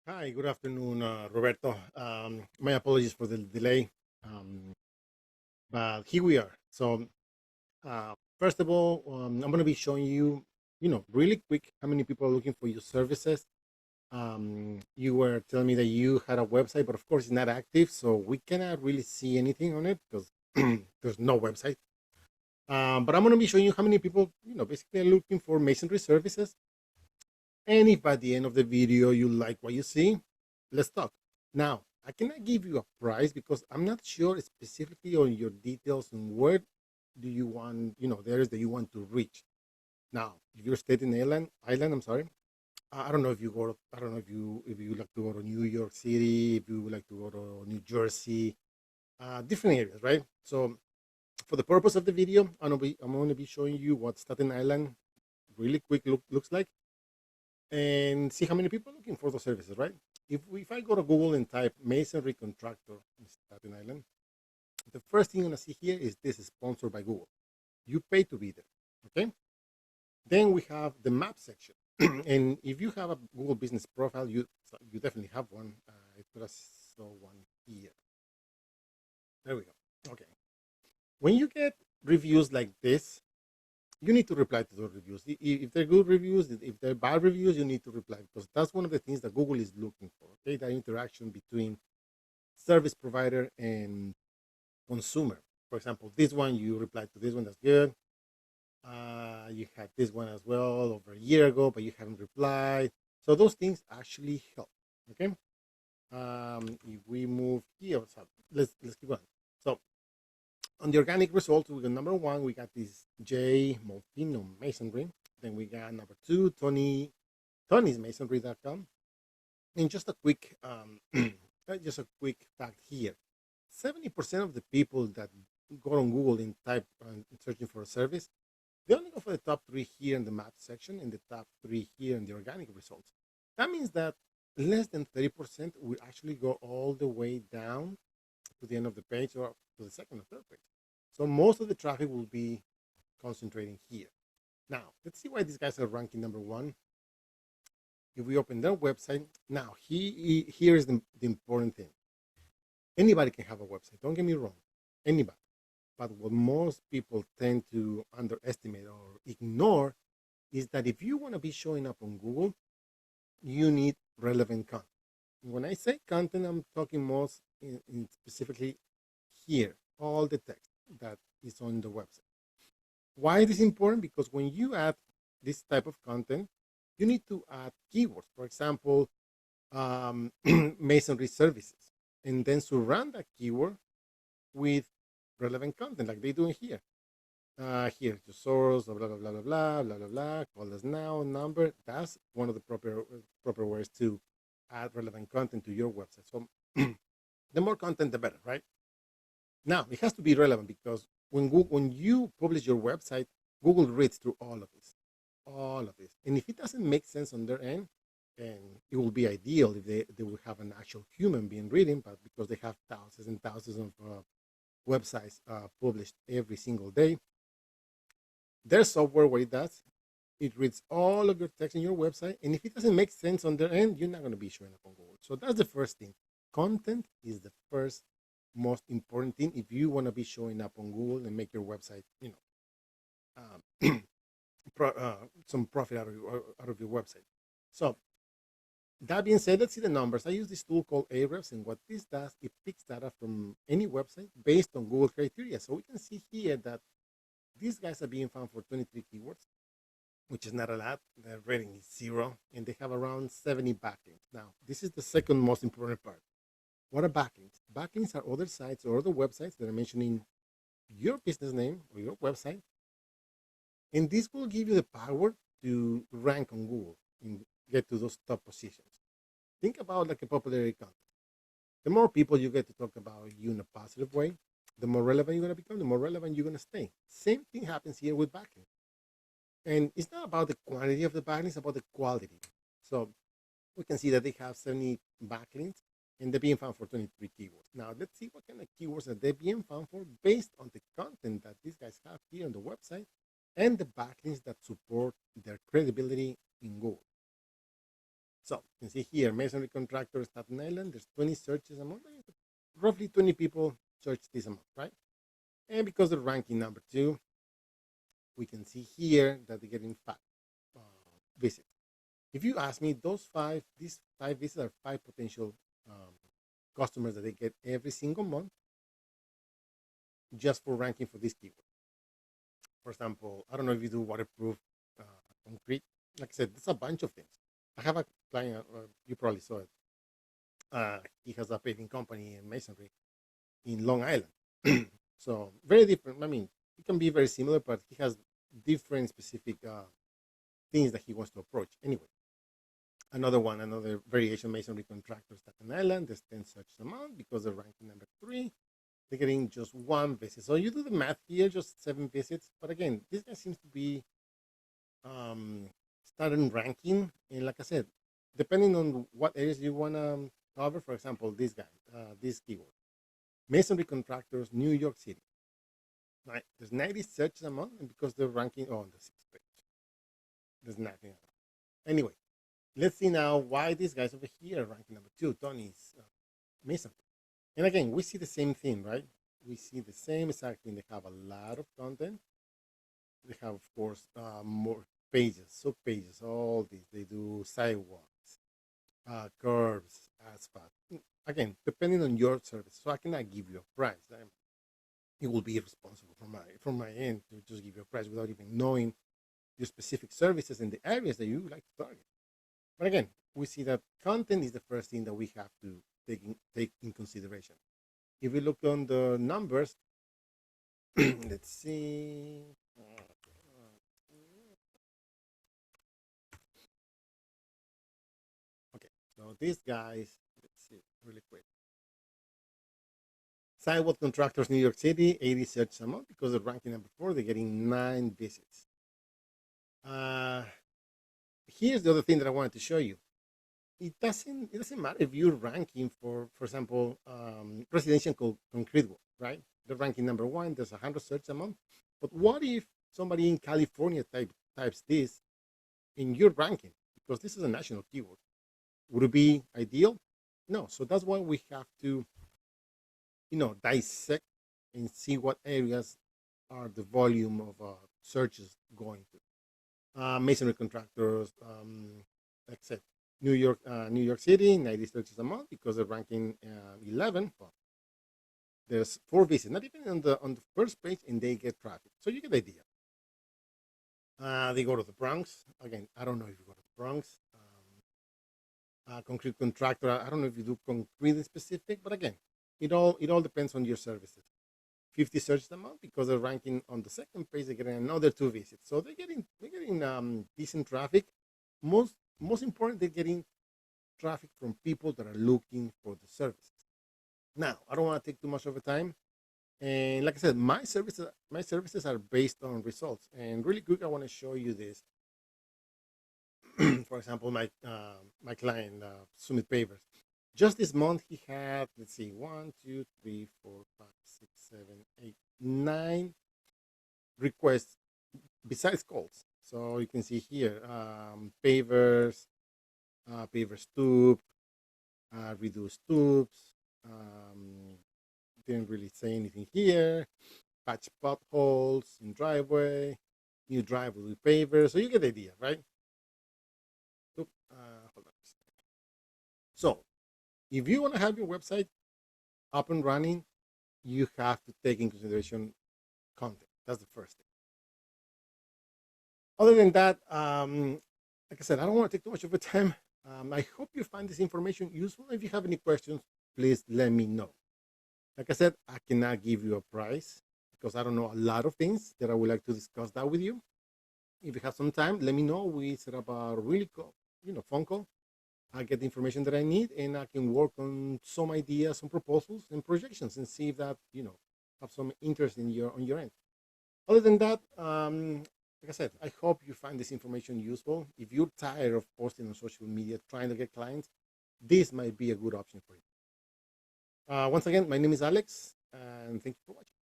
Hi, good afternoon, Roberto. My apologies for the delay, um, but here we are. First of all, I'm going to be showing you, really quick how many people are looking for your services. You were telling me that you had a website, but of course it's not active, so we cannot really see anything on it because there's no website. But I'm going to be showing you how many people, basically are looking for masonry services. And if by the end of the video you like what you see, let's talk. Now, I cannot give you a price because I'm not sure specifically on your details and where do you want, the areas that you want to reach. Now, if you're Staten Island, I'm sorry. I don't know if you go. I don't know if you like to go to New York City, if you would like to go to New Jersey, different areas, right? So, for the purpose of the video, I'm going to be showing you what Staten Island really quick looks like and see how many people are looking for those services, right? If I go to Google and type masonry contractor in Staten Island, the first thing you're gonna see here is this is sponsored by Google. You pay to be there, okay? Then we have the map section, and if you have a Google Business profile, you definitely have one. I just saw one here. There we go. Okay. When you get reviews like this, you need to reply to those reviews. If they're good reviews, if they're bad reviews, you need to reply because that's one of the things that Google is looking for. Okay, that interaction between service provider and consumer. For example, this one you replied to this one, that's good. You had this one as well over a year ago, but you haven't replied. So those things actually help. Okay. If we move here, so let's keep going. So on the organic results, we got number one, we got this J Molfino Masonry. Then we got number two, Tony's Masonry.com. And just a quick fact here: 70% of the people that go on Google and type searching for a service, they only go for the top three here in the map section and the top three here in the organic results. That means that less than 30% will actually go all the way down to the end of the page or to the second or third page. So most of the traffic will be concentrating here. Now, let's see why these guys are ranking number one. If we open their website, now here is the important thing. Anybody can have a website, don't get me wrong, anybody. But what most people tend to underestimate or ignore is that if you want to be showing up on Google, you need relevant content. When I say content, I'm talking most in specifically here, all the text that is on the website. Why it is important? Because when you add this type of content, you need to add keywords. For example, masonry services, and then surround that keyword with relevant content like they do in here. Here's your source, blah blah blah blah blah blah blah blah. Call us now, number. That's one of the proper ways to add relevant content to your website. So the more content, the better, right? Now it has to be relevant because when you publish your website, Google reads through all of this, and if it doesn't make sense on their end, and it will be ideal if they will have an actual human being reading, but because they have thousands and thousands of websites published every single day, there's software where it does. It reads all of your text in your website, and if it doesn't make sense on their end, you're not going to be showing up on Google. So that's the first thing. Content is the first most important thing if you want to be showing up on Google and make your website, um, some profit out of your website. So that being said, let's see the numbers. I use this tool called Ahrefs, and what this does, it picks data from any website based on Google criteria. So we can see here that these guys are being found for 23 keywords, which is not a lot. Their rating is 0, and they have around 70 backlinks. Now, this is the second most important part. What are backlinks? Backlinks are other sites or other websites that are mentioning your business name or your website, and this will give you the power to rank on Google and get to those top positions. Think about like a popularity contest. The more people you get to talk about you in a positive way, the more relevant you're going to become, the more relevant you're going to stay. Same thing happens here with backlinks. And it's not about the quantity of the backlinks, it's about the quality. So we can see that they have 70 backlinks and they're being found for 23 keywords. Now let's see what kind of keywords are they being found for based on the content that these guys have here on the website and the backlinks that support their credibility in Google. So you can see here, masonry contractor, Staten Island. There's 20 searches a month. Roughly 20 people search this amount, right? And because they're ranking number 2, we can see here that they're getting 5 visits. If you ask me, these 5 visits are 5 potential customers that they get every single month just for ranking for this keyword. For example, I don't know if you do waterproof concrete. Like I said, it's a bunch of things. I have a client, you probably saw it. He has a paving company in masonry in Long Island. So very different. I mean, it can be very similar, but he has different specific things that he wants to approach. Anyway, another variation masonry contractor, Staten Island. There's 10 such amount because they're ranking number 3. They're getting just 1 visit. So you do the math here, just 7 visits. But again, this guy seems to be starting ranking. And like I said, depending on what areas you want to cover, for example, this guy, this keyword, masonry contractors, New York City. Right? There's 90 searches a month, and because they're ranking on the 6th page, there's nothing else. Anyway, let's see now why these guys over here are ranking number 2, Tony's masonry. And again, we see the same thing, right? We see the same exact thing. They have a lot of content. They have, of course, more pages, sub-pages, all these. They do sidewalks, curbs, asphalt. Again, depending on your service. So I cannot give you a price. It will be irresponsible from my end to just give you a price without even knowing your specific services and the areas that you would like to target. But again, we see that content is the first thing that we have to take in consideration. If we look on the numbers, let's see. Okay, so these guys, let's see really quick. Sidewalk contractors, New York City, 80 searches a month because they're ranking number 4. They're getting 9 visits. Here's the other thing that I wanted to show you. It doesn't matter if you're ranking for example, residential concrete work, right? They're ranking number 1. There's 100 searches a month. But what if somebody in California types this in your ranking? Because this is a national keyword. Would it be ideal? No. So that's why we have to, dissect and see what areas are the volume of searches going to. Masonry contractors, like I said, New York City, 90 searches a month because they're ranking 11. Well, there's 4 visits, not even on the first page, and they get traffic. So you get the idea. They go to the Bronx. Again, I don't know if you go to the Bronx. Concrete contractor, I don't know if you do concrete specific, but again, it all depends on your services. 50 searches a month because they're ranking on the second page. They're getting another 2 visits, so they're getting decent traffic. Most important, they're getting traffic from people that are looking for the services. Now, I don't want to take too much of the time, and like I said, my services are based on results. And really quick, I want to show you this. For example, my client, Summit Pavers. Just this month, he had, let's see, 1, 2, 3, 4, 5, 6, 7, 8, 9 requests besides calls. So you can see here, pavers, paver stoop, redo stoops. Didn't really say anything here. Patch potholes in driveway, new driveway with pavers. So you get the idea, right? Hold on. So if you want to have your website up and running, you have to take in consideration content. That's the first thing. Other than that, like I said, I don't want to take too much of your time. I hope you find this information useful. If you have any questions, please let me know. Like I said, I cannot give you a price because I don't know a lot of things that I would like to discuss that with you. If you have some time, let me know. We set up a really cool, phone call. I get the information that I need, and I can work on some ideas, some proposals, and projections, and see if that have some interest on your end. Other than that, like I said, I hope you find this information useful. If you're tired of posting on social media trying to get clients, this might be a good option for you. Once again, my name is Alex, and thank you for watching.